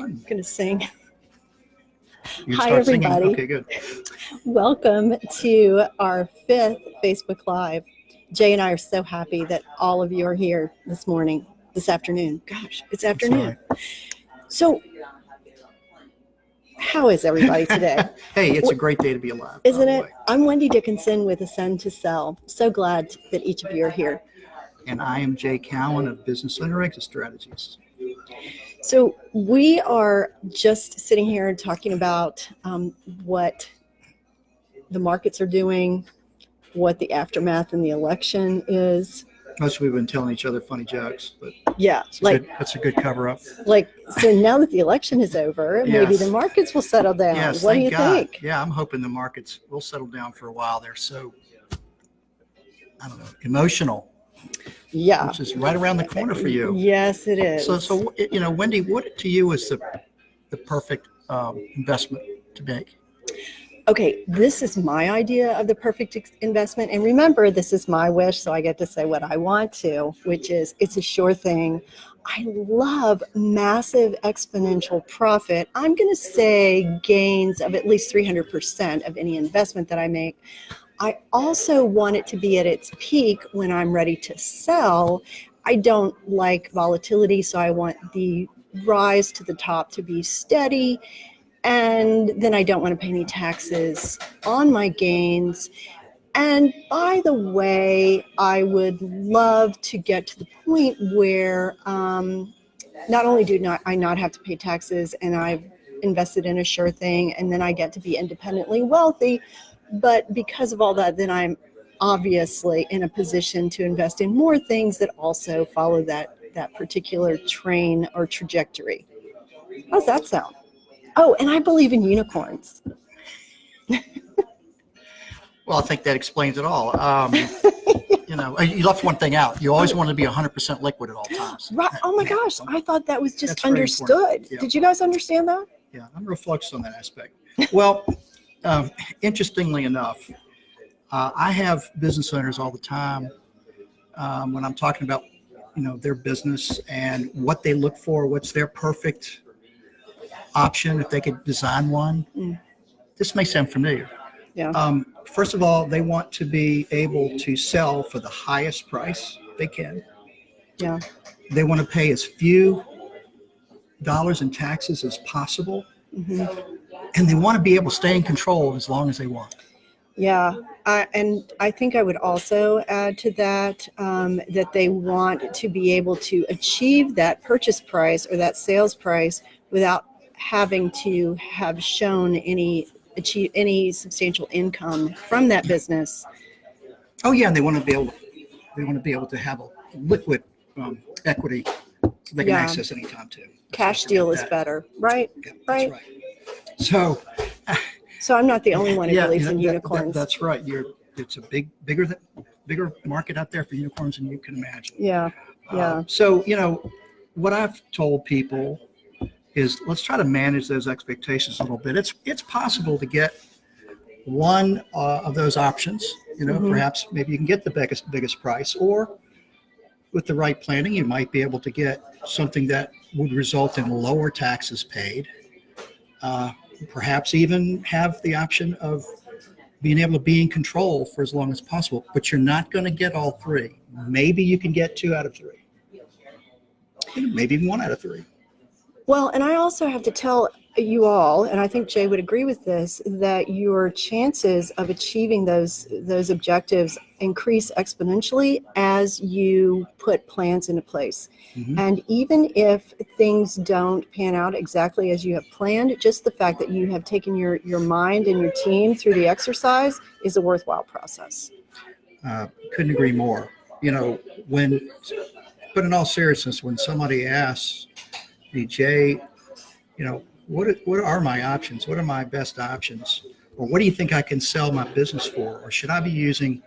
I'm going to sing. You Hi, start singing? everybody. Okay, good. Welcome to our 5th Facebook Live. Jay and I are so happy that all of you are here this afternoon. Gosh, it's afternoon. So, how is everybody today? Hey, it's a great day to be alive. Isn't it? I'm Wendy Dickinson with Ascend to Sell. So glad that each of you are here. And I am Jay Cowan of Business Owner Exit Strategies. So we are just sitting here and talking about what the markets are doing, what the aftermath in the election is. Most we've been telling each other funny jokes, but yeah, that's a good cover up. So now that the election is over, maybe the markets will settle down. Yes, what do you think? Yeah, I'm hoping the markets will settle down for a while. They're so, I don't know, emotional. Yeah, which is right around the corner for you. Yes, it is. So Wendy, what to you is the perfect investment to make? Okay, this is my idea of the perfect investment. And remember, this is my wish, so I get to say what I want to, which is it's a sure thing. I love massive exponential profit. I'm going to say gains of at least 300% of any investment that I make. I also want it to be at its peak when I'm ready to sell. I don't like volatility, so I want the rise to the top to be steady. And then I don't want to pay any taxes on my gains. And by the way, I would love to get to the point where not only I not have to pay taxes and I've invested in a sure thing, and then I get to be independently wealthy, but because of all that, then I'm obviously in a position to invest in more things that also follow that particular train or trajectory. How's that sound? Oh, and I believe in unicorns. Well, I think that explains it all. You left one thing out. You always want to be 100% liquid at all times. Right. Oh my gosh, I thought that was just understood. Yeah. Did you guys understand that? Yeah, I'm real focused on that aspect. Well, interestingly enough, I have business owners all the time when I'm talking about, their business and what they look for, what's their perfect option if they could design one. This may sound familiar. Yeah. First of all, they want to be able to sell for the highest price they can. Yeah. They want to pay as few dollars in taxes as possible. Mm-hmm. And they want to be able to stay in control as long as they want. Yeah. And I think I would also add to that that they want to be able to achieve that purchase price or that sales price without having to have shown achieve any substantial income from that business. Oh yeah, and they want to be able to have a liquid equity they can access anytime too. Cash deal is better, right? Yeah, right. That's right. So I'm not the only one who believes in unicorns. That's right. It's a bigger market out there for unicorns than you can imagine. Yeah. Yeah. So what I've told people is let's try to manage those expectations a little bit. It's possible to get one of those options. Mm-hmm. Perhaps maybe you can get the biggest price, or with the right planning, you might be able to get something that would result in lower taxes paid. Perhaps even have the option of being able to be in control for as long as possible, but you're not going to get all three. Maybe you can get 2 out of 3. Maybe even 1 out of 3. Well, and I also have to tell you all, and I think Jay would agree with this, that your chances of achieving those objectives increase exponentially as you put plans into place. Mm-hmm. And even if things don't pan out exactly as you have planned, just the fact that you have taken your mind and your team through the exercise is a worthwhile process. Couldn't agree more. But in all seriousness, when somebody asks me, Jay, what are my options? What are my best options? Or what do you think I can sell my business for? Or should I be using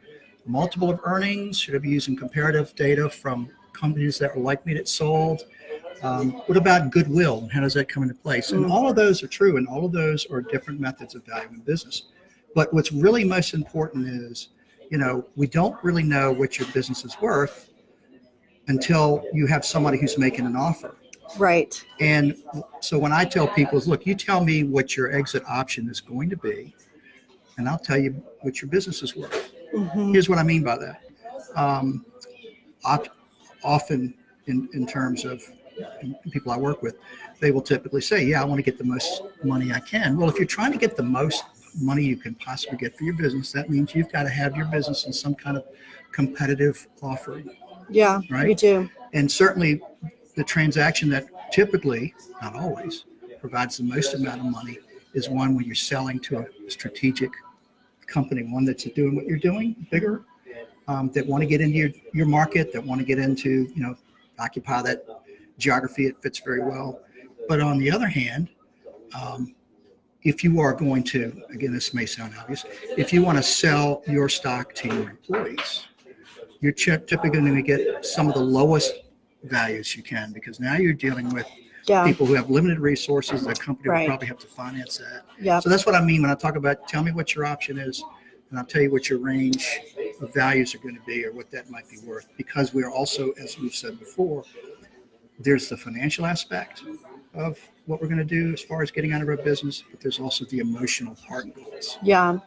a multiple of earnings? Should I be using comparative data from companies that are like me that sold? What about goodwill and how does that come into place? And all of those are true, and all of those are different methods of valuing business. But what's really most important is, we don't really know what your business is worth until you have somebody who's making an offer. Right. And so when I tell people is, look, you tell me what your exit option is going to be, and I'll tell you what your business is worth. Hmm. Here's what I mean by that. Um, Often in terms of people I work with, they will typically say, yeah, I want to get the most money I can. Well, if you're trying to get the most money you can possibly get for your business, that means you've got to have your business in some kind of competitive offering, Yeah, you right? do. And certainly the transaction that typically, not always, provides the most amount of money is one when you're selling to a strategic company, one that's doing what you're doing, bigger, that want to get into your market, that want to get into, occupy that geography. It fits very well. But on the other hand, if you are going to, again, this may sound obvious, if you want to sell your stock to your employees, you're typically going to get some of the lowest values you can, because now you're dealing with Yeah. people who have limited resources. The company will Right. probably have to finance that. Yeah. So that's what I mean when I talk about tell me what your option is, and I'll tell you what your range of values are going to be or what that might be worth. Because we're also, as we've said before, there's the financial aspect of what we're going to do as far as getting out of our business, but there's also the emotional part of it. Yeah.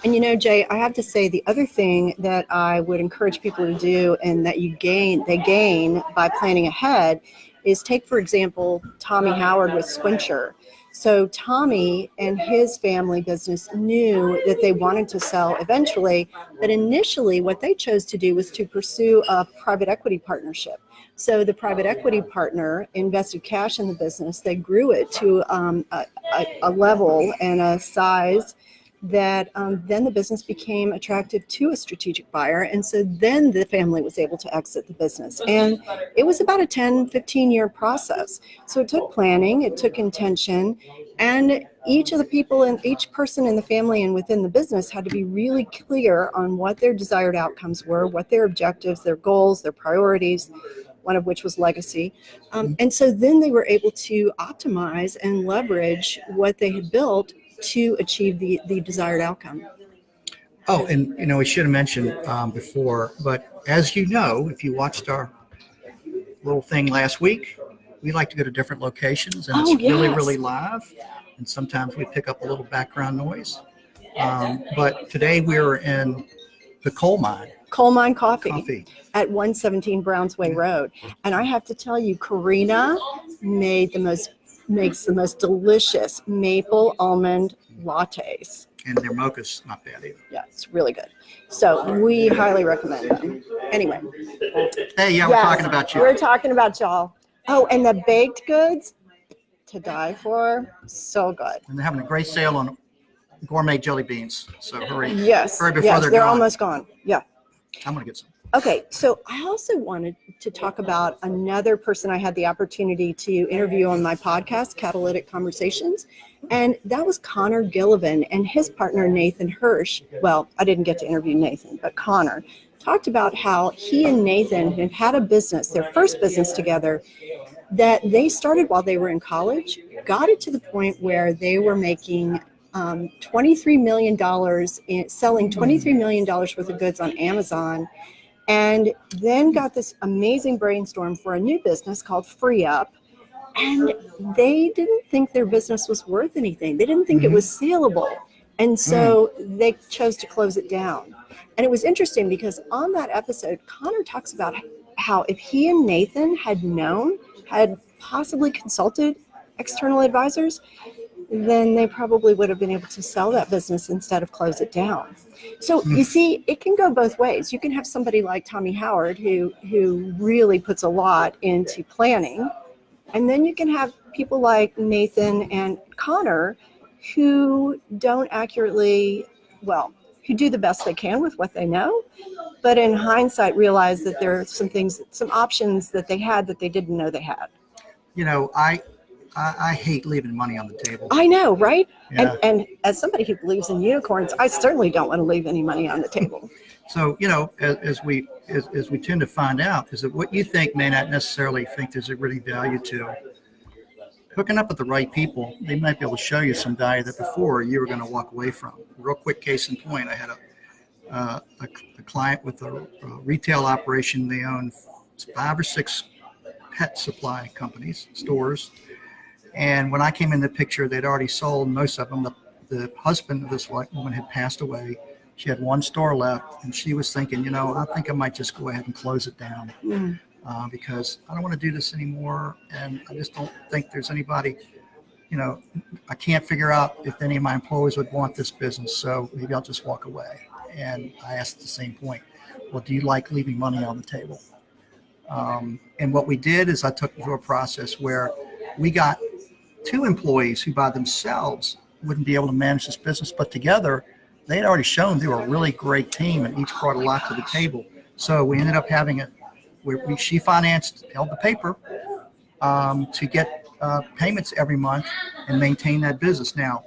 And Jay, I have to say the other thing that I would encourage people to do and that they gain by planning ahead is take, for example, Tommy Howard with Squincher. So Tommy and his family business knew that they wanted to sell eventually, but initially what they chose to do was to pursue a private equity partnership. So the private equity partner invested cash in the business. They grew it to a level and a size that then the business became attractive to a strategic buyer. And so then the family was able to exit the business. And it was about a 10, 15-year process. So it took planning, it took intention, and each of the people and each person in the family and within the business had to be really clear on what their desired outcomes were, what their objectives, their goals, their priorities, one of which was legacy. And so then they were able to optimize and leverage what they had built to achieve the desired outcome. Oh, and we should have mentioned before, but as you know, if you watched our little thing last week, we like to go to different locations, and it's really, yes. really live. And sometimes we pick up a little background noise. But today we were in the coal mine. Coal Mine Coffee at 117 Brownsway Road. And I have to tell you, Karina makes the most delicious maple almond lattes. And their mocha's not bad either. Yeah, it's really good. So we highly recommend them. Anyway. Hey, yeah, we're talking about you. We're talking about y'all. Oh, and the baked goods, to die for. So good. And they're having a great sale on gourmet jelly beans. So hurry. Yes. Hurry before They're gone. almost gone. Yeah. I'm going to get some. Okay, so I also wanted to talk about another person I had the opportunity to interview on my podcast, Catalytic Conversations, and that was Connor Gillivan and his partner, Nathan Hirsch. Well, I didn't get to interview Nathan, but Connor talked about how he and Nathan had had a business, their first business together, that they started while they were in college, got it to the point where they were making $23 million, selling $23 million worth of goods on Amazon, and then got this amazing brainstorm for a new business called Free Up. And they didn't think their business was worth anything. They didn't think it was saleable. And so they chose to close it down. And it was interesting because on that episode, Connor talks about how if he and Nathan had possibly consulted external advisors, then they probably would have been able to sell that business instead of close it down. So you see, it can go both ways. You can have somebody like Tommy Howard who really puts a lot into planning, and then you can have people like Nathan and Connor who don't who do the best they can with what they know, but in hindsight realize that there are some options that they had that they didn't know they had. I hate leaving money on the table. I know, right? Yeah. And as somebody who believes in unicorns, I certainly don't want to leave any money on the table. So, as we tend to find out, is that what you think may not necessarily think there's a really value to. Hooking up with the right people, they might be able to show you some value that before you were going to walk away from. Real quick case in point, I had a client with a retail operation. They own 5 or 6 pet supply companies, stores. And when I came in the picture, they'd already sold most of them. The husband of this woman had passed away. She had one store left, and she was thinking, I think I might just go ahead and close it down because I don't want to do this anymore. And I just don't think there's anybody, I can't figure out if any of my employees would want this business. So maybe I'll just walk away. And I asked at the same point, well, do you like leaving money on the table? And what we did is I took them through a process where we got 2 employees who by themselves wouldn't be able to manage this business, but together they had already shown they were a really great team and each brought a lot to the table. So we ended up having it where she held the paper to get payments every month and maintain that business. Now,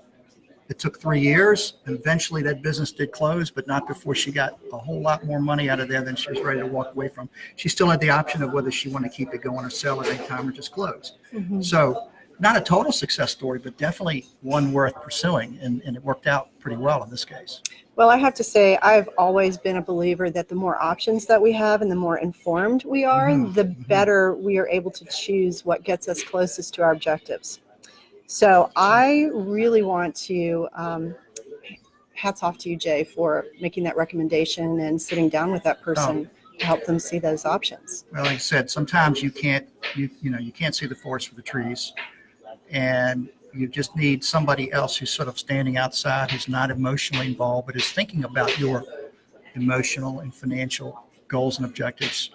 it took 3 years, and eventually that business did close, but not before she got a whole lot more money out of there than she was ready to walk away from. She still had the option of whether she wanted to keep it going or sell at any time or just close. So not a total success story, but definitely one worth pursuing, and it worked out pretty well in this case. Well, I have to say, I've always been a believer that the more options that we have and the more informed we are, the better we are able to choose what gets us closest to our objectives. So I really want to, hats off to you, Jay, for making that recommendation and sitting down with that person to help them see those options. Well, like I said, sometimes you can't see the forest for the trees, and you just need somebody else who's sort of standing outside, who's not emotionally involved, but is thinking about your emotional and financial goals and objectives,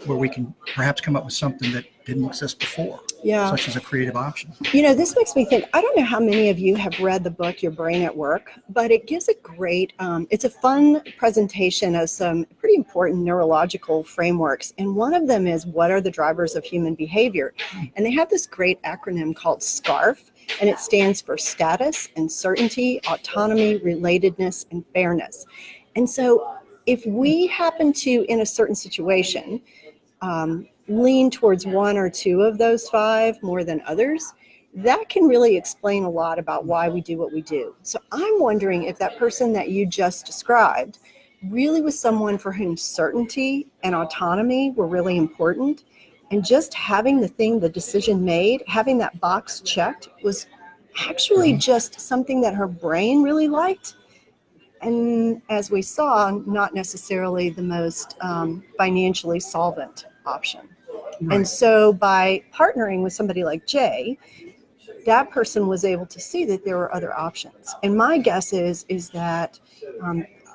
where we can perhaps come up with something that didn't exist before, such as a creative option. This makes me think, I don't know how many of you have read the book, Your Brain at Work, but it gives a great, it's a fun presentation of some pretty important neurological frameworks. And one of them is, what are the drivers of human behavior? And they have this great acronym called SCARF, and it stands for status and certainty, autonomy, relatedness, and fairness. And so if we happen to, in a certain situation, lean towards 1 or 2 of those 5 more than others, that can really explain a lot about why we do what we do. So I'm wondering if that person that you just described really was someone for whom certainty and autonomy were really important, and just having the decision made, having that box checked, was actually just something that her brain really liked. And as we saw, not necessarily the most financially solvent option. Right. And so by partnering with somebody like Jay, that person was able to see that there were other options. And my guess is that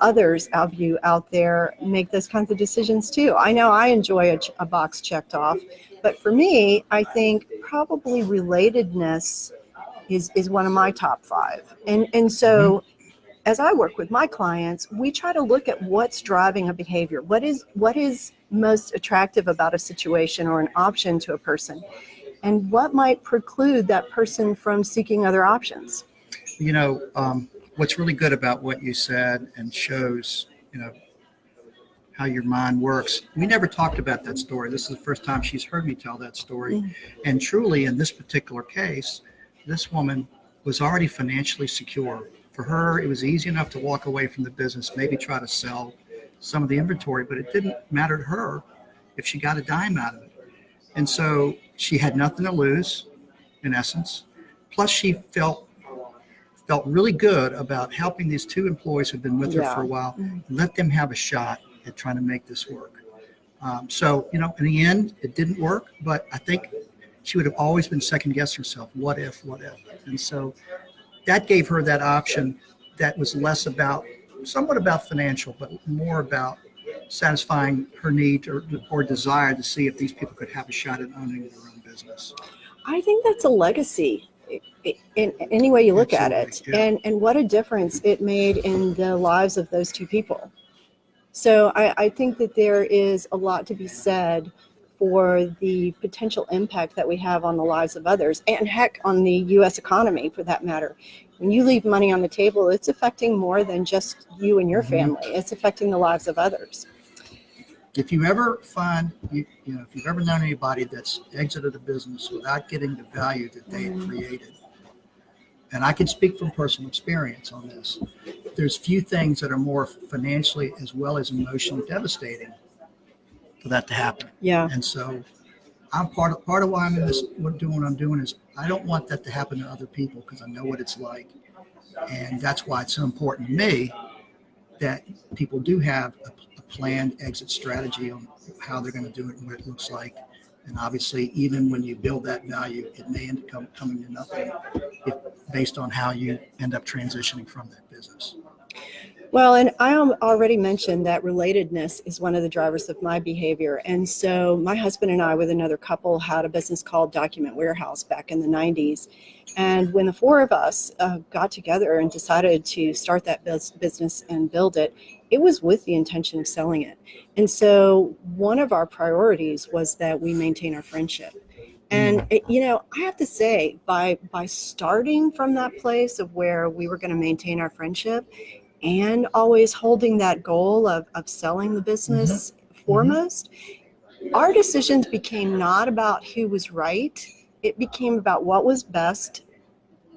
others of you out there make those kinds of decisions too. I know I enjoy a box checked off, but for me, I think probably relatedness is one of my top 5. And so as I work with my clients, we try to look at what's driving a behavior. What is most attractive about a situation or an option to a person, and what might preclude that person from seeking other options. What's really good about what you said and shows, how your mind works. We never talked about that story. This is the first time she's heard me tell that story. And truly, in this particular case, this woman was already financially secure. For her, it was easy enough to walk away from the business, maybe try to sell some of the inventory, but it didn't matter to her if she got a dime out of it. And so she had nothing to lose, in essence. Plus, she felt really good about helping these 2 employees who've been with her for a while, let them have a shot at trying to make this work. So, in the end, it didn't work, but I think she would have always been second guessing herself. What if? And so that gave her that option that was less somewhat about financial, but more about satisfying her need or desire to see if these people could have a shot at owning their own business. I think that's a legacy in any way you look at it. Yeah. And what a difference it made in the lives of those 2 people. So I think that there is a lot to be said for the potential impact that we have on the lives of others, and heck, on the U.S. economy for that matter. When you leave money on the table, it's affecting more than just you and your family. It's affecting the lives of others. If you ever find, if you've ever known anybody that's exited a business without getting the value that they had created, and I can speak from personal experience on this, there's few things that are more financially as well as emotionally devastating for that to happen. Yeah. And so I'm part of why I'm in this, doing what I'm doing is I don't want that to happen to other people because I know what it's like. And that's why it's so important to me that people do have a planned exit strategy on how they're going to do it and what it looks like. And obviously, even when you build that value, it may end up coming to nothing based on how you end up transitioning from that business. Well, and I already mentioned that relatedness is one of the drivers of my behavior. And so my husband and I, with another couple, had a business called Document Warehouse back in the 90s. And when the four of us got together and decided to start that business and build it, it was with the intention of selling it. And so one of our priorities was that we maintain our friendship. And, I have to say, by starting from that place of where we were going to maintain our friendship, and always holding that goal of selling the business foremost, our decisions became not about who was right. It became about what was best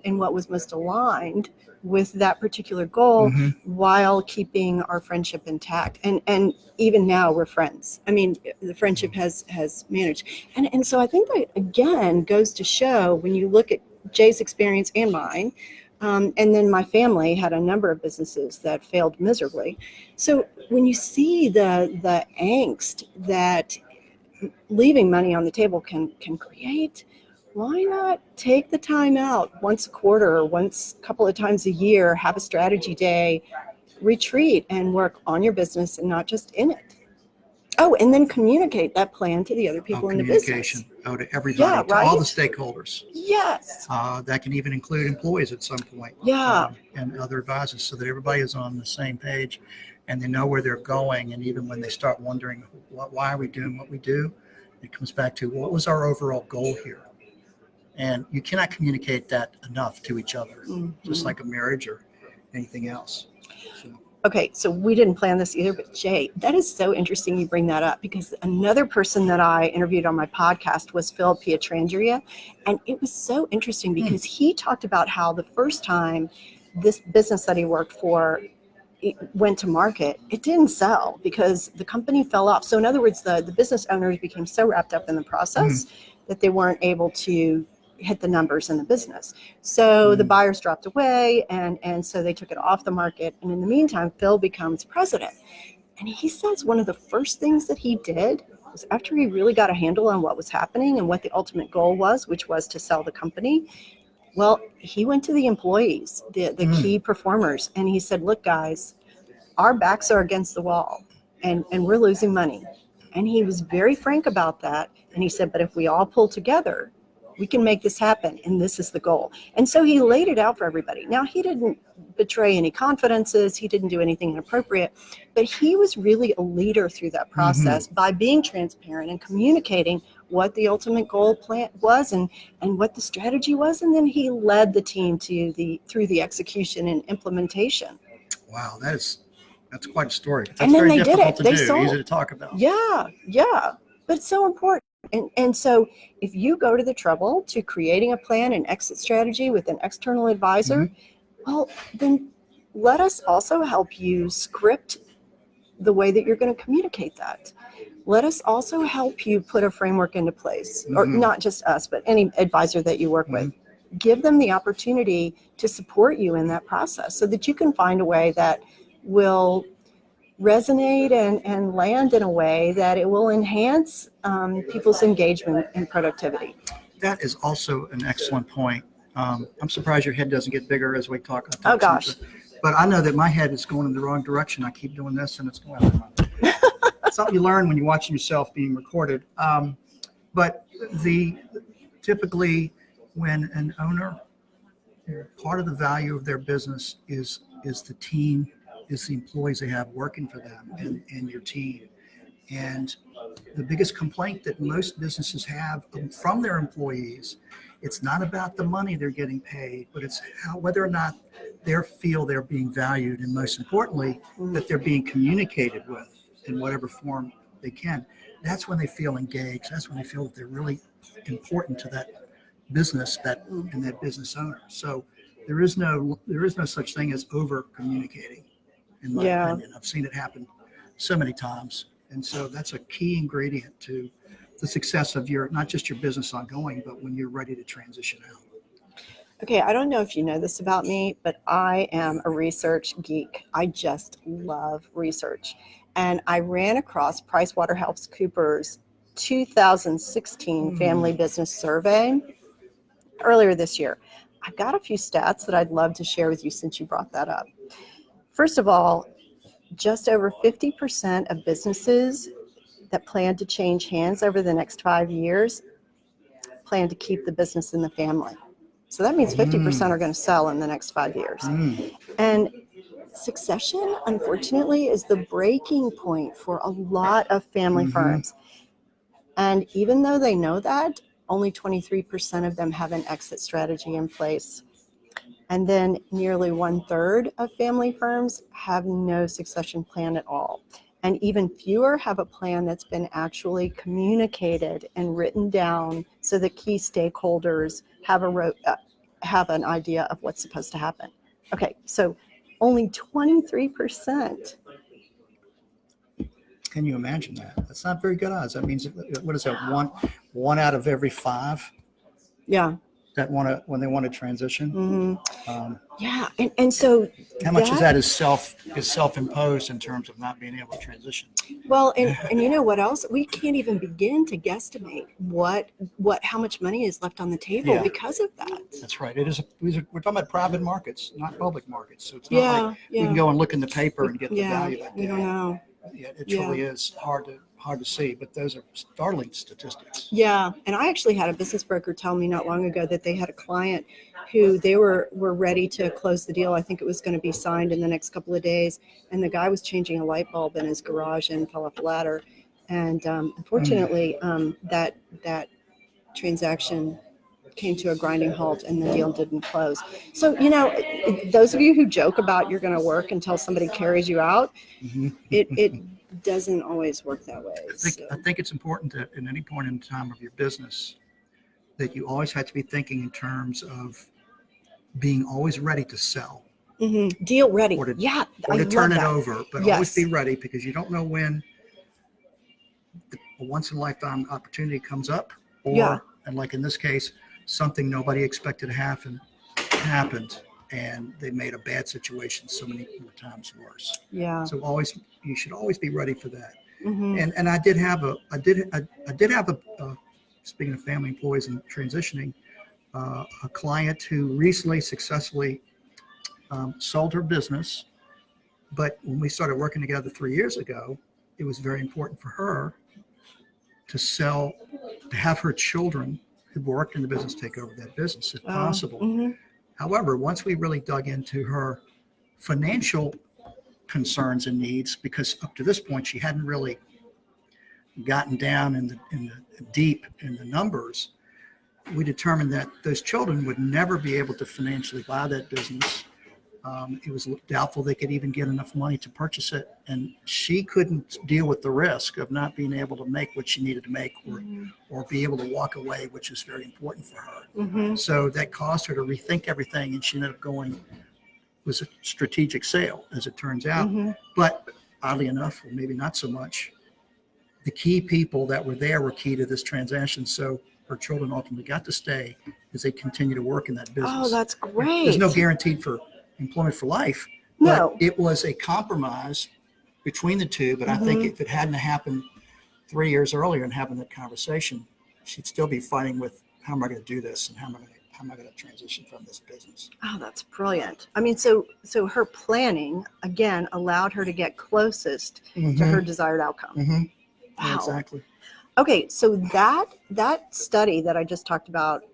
and what was most aligned with that particular goal while keeping our friendship intact. And even now we're friends. I mean, the friendship has managed. And so I think that, again, goes to show when you look at Jay's experience and mine, and then my family had a number of businesses that failed miserably. So when you see the angst that leaving money on the table can create, why not take the time out once a quarter or once a couple of times a year, have a strategy day, retreat and work on your business and not just in it. Oh, and then communicate that plan to the other people in the business. To everybody, to all the stakeholders. Yes. That can even include employees at some point. Yeah. And other advisors, so that everybody is on the same page and they know where they're going. And even when they start wondering, why are we doing what we do? It comes back to, what was our overall goal here? And you cannot communicate that enough to each other, just like a marriage or anything else. So. Okay, so we didn't plan this either, but Jay, that is so interesting you bring that up, because another person that I interviewed on my podcast was Phil Pietrangelo, and it was so interesting because he talked about how the first time this business that he worked for went to market, it didn't sell because the company fell off. So in other words, the business owners became so wrapped up in the process that they weren't able to hit the numbers in the business. So the buyers dropped away, and so they took it off the market. And in the meantime, Phil becomes president. And he says one of the first things that he did was, after he really got a handle on what was happening and what the ultimate goal was, which was to sell the company, well, he went to the employees, the key performers, and he said, look, guys, our backs are against the wall and we're losing money. And he was very frank about that. And he said, but if we all pull together, we can make this happen, and this is the goal. And so he laid it out for everybody. Now, he didn't betray any confidences. He didn't do anything inappropriate, but he was really a leader through that process by being transparent and communicating what the ultimate goal plan was and what the strategy was. And then he led the team through the execution and implementation. Wow, that's quite a story. That's and then very they difficult did it. to They do, sold. easy to talk about. Yeah, but it's so important. And so if you go to the trouble to creating a plan and exit strategy with an external advisor, well, then let us also help you script the way that you're going to communicate that. Let us also help you put a framework into place, or not just us, but any advisor that you work with. Give them the opportunity to support you in that process so that you can find a way that will resonate and land in a way that it will enhance people's engagement and productivity. That is also an excellent point. I'm surprised your head doesn't get bigger as we talk. Oh, gosh. But I know that my head is going in the wrong direction. I keep doing this and it's going wrong. It's something you learn when you're watching yourself being recorded. But typically when an owner, part of the value of their business is the team, is the employees they have working for them and your team. And the biggest complaint that most businesses have from their employees, it's not about the money they're getting paid, but it's whether or not they feel they're being valued, and most importantly, that they're being communicated with in whatever form they can. That's when they feel engaged. That's when they feel that they're really important to that business and that business owner. So there is no such thing as over communicating. In my opinion, I've seen it happen so many times. And so that's a key ingredient to the success of your, not just your business ongoing, but when you're ready to transition out? Okay, I don't know if you know this about me, but I am a research geek. I just love research. And I ran across PricewaterhouseCoopers 2016 Family Business Survey earlier this year. I've got a few stats that I'd love to share with you since you brought that up. First of all, just over 50% of businesses that plan to change hands over the next 5 years plan to keep the business in the family. So that means 50% are going to sell in the next 5 years. And succession, unfortunately, is the breaking point for a lot of family firms. And even though they know that, only 23% of them have an exit strategy in place. And then nearly 1/3 of family firms have no succession plan at all. And even fewer have a plan that's been actually communicated and written down so that key stakeholders have an idea of what's supposed to happen. Okay, so only 23%. Can you imagine that? That's not very good odds. That means, what is that? One out of every 5 Yeah. that when they want to transition. Yeah, and so How much of that is self-imposed in terms of not being able to transition? Well, and you know what else? We can't even begin to guesstimate how much money is left on the table because of that. That's right. We're talking about private markets, not public markets. So it's not like we can go and look in the paper and get the value that day. We don't know. Yeah, it truly is hard to see, but those are startling statistics. Yeah, and I actually had a business broker tell me not long ago that they had a client who they were ready to close the deal. I think it was going to be signed in the next couple of days, and the guy was changing a light bulb in his garage and fell off a ladder. And unfortunately, that transaction came to a grinding halt and the deal didn't close. So, those of you who joke about you're going to work until somebody carries you out, it doesn't always work that way. I think it's important that at any point in time of your business that you always have to be thinking in terms of being always ready to sell. Deal ready. Or to I turn love it that. over, but always be ready, because you don't know when a once in a lifetime opportunity comes up, and like in this case, something nobody expected to happen happened, and they made a bad situation so many more times worse. Yeah. So you should always be ready for that. And I did have a speaking of family employees and transitioning, a client who recently successfully sold her business, but when we started working together 3 years ago, it was very important for her to have her children who worked in the business take over that business if possible. However, once we really dug into her financial concerns and needs, because up to this point she hadn't really gotten down in the deep in the numbers, we determined that those children would never be able to financially buy that business. It was doubtful they could even get enough money to purchase it, and she couldn't deal with the risk of not being able to make what she needed to make, or be able to walk away, which is very important for her. So that caused her to rethink everything, and she ended up going with a strategic sale, as it turns out. But oddly enough, or maybe not so much, the key people that were there were key to this transaction. So her children ultimately got to stay as they continue to work in that business. Oh, that's great. There's no guarantee for employment for life, but it was a compromise between the two. But I think if it hadn't happened 3 years earlier and having that conversation, she'd still be fighting with, how am I going to do this, and how am I going to transition from this business? Oh, that's brilliant. I mean, so her planning again allowed her to get closest to her desired outcome. Wow. Exactly. Okay, so that study that I just talked about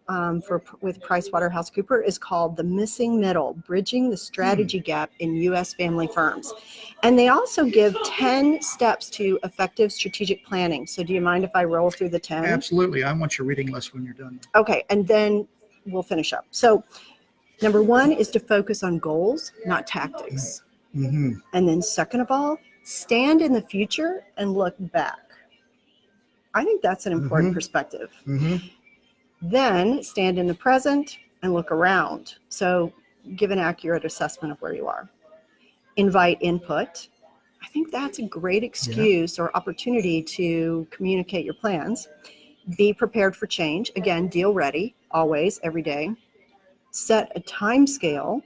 with PricewaterhouseCoopers is called The Missing Middle: Bridging the Strategy Gap in U.S. Family Firms. And they also give 10 steps to effective strategic planning. So do you mind if I roll through the 10? Absolutely. I want your reading list when you're done. Okay, and then we'll finish up. So number 1 is to focus on goals, not tactics. And then second of all, stand in the future and look back. I think that's an important perspective. Then stand in the present and look around. So give an accurate assessment of where you are. Invite input. I think that's a great excuse or opportunity to communicate your plans. Be prepared for change. Again, deal ready, always, every day. Set a time scale.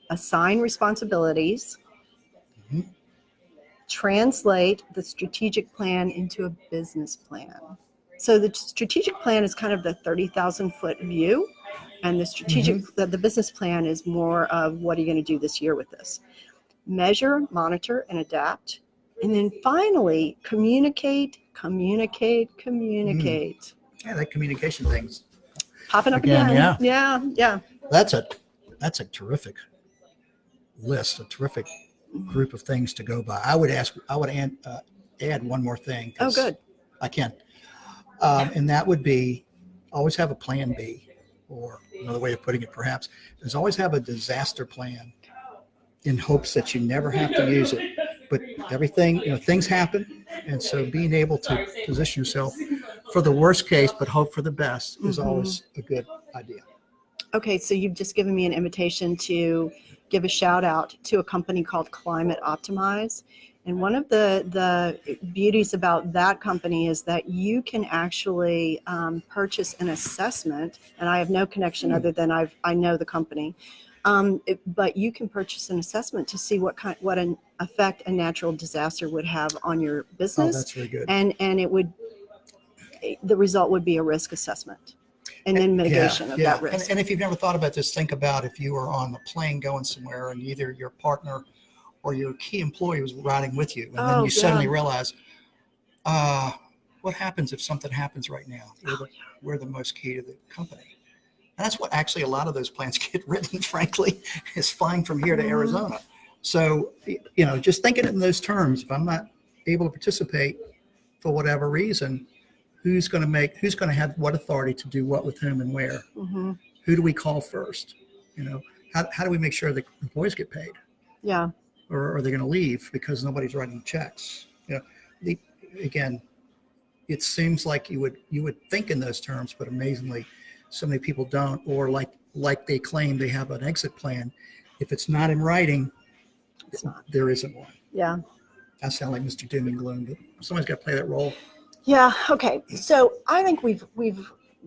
Assign responsibilities. Mhm. Translate the strategic plan into a business plan. So the strategic plan is kind of the 30,000 foot view, and the business plan is more of what are you going to do this year with this. Measure, monitor, and adapt. And then finally, communicate. Yeah, that communication thing's Popping up Again, again. yeah. Yeah. that's a terrific list, a terrific group of things to go by. I would add one more thing. Oh, good. I can. And that would be always have a plan B, or another way of putting it perhaps is always have a disaster plan in hopes that you never have to use it. But everything, things happen. And so being able to position yourself for the worst case, but hope for the best is always a good idea. Okay, so you've just given me an invitation to give a shout out to a company called Climate Optimize. And one of the beauties about that company is that you can actually purchase an assessment, and I have no connection other than I know the company, but you can purchase an assessment to see what an effect a natural disaster would have on your business. Oh, that's very good. And the result would be a risk assessment. And then mitigation of that risk. And if you've never thought about this, think about if you were on the plane going somewhere and either your partner or your key employee was riding with you. And then you suddenly realize, what happens if something happens right now? We're the most key to the company. And that's what actually a lot of those plans get written, frankly, is flying from here to Arizona. So, just thinking in those terms, if I'm not able to participate for whatever reason, who's going to have what authority to do what with whom and where? Mm-hmm. Who do we call first? How do we make sure the employees get paid? Yeah. Or are they going to leave because nobody's writing checks? Again, it seems like you would think in those terms, but amazingly, so many people don't. Or like they claim they have an exit plan. If it's not in writing, It's not. there isn't one. Yeah. I sound like Mr. Doom and Gloom, but somebody's got to play that role. Yeah. Okay. So I think we've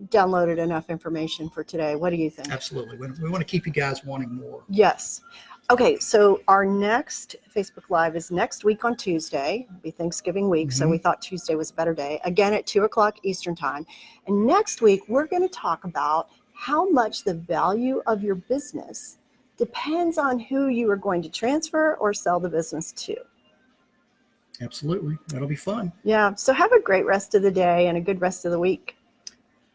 downloaded enough information for today. What do you think? Absolutely. We want to keep you guys wanting more. Yes. Okay. So our next Facebook Live is next week on Tuesday. It'll be Thanksgiving week. So we thought Tuesday was a better day. Again at 2:00 Eastern time. And next week, we're going to talk about how much the value of your business depends on who you are going to transfer or sell the business to. Absolutely. That'll be fun. Yeah. So have a great rest of the day and a good rest of the week.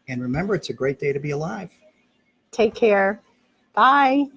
And remember, it's a great day to be alive. Take care. Bye.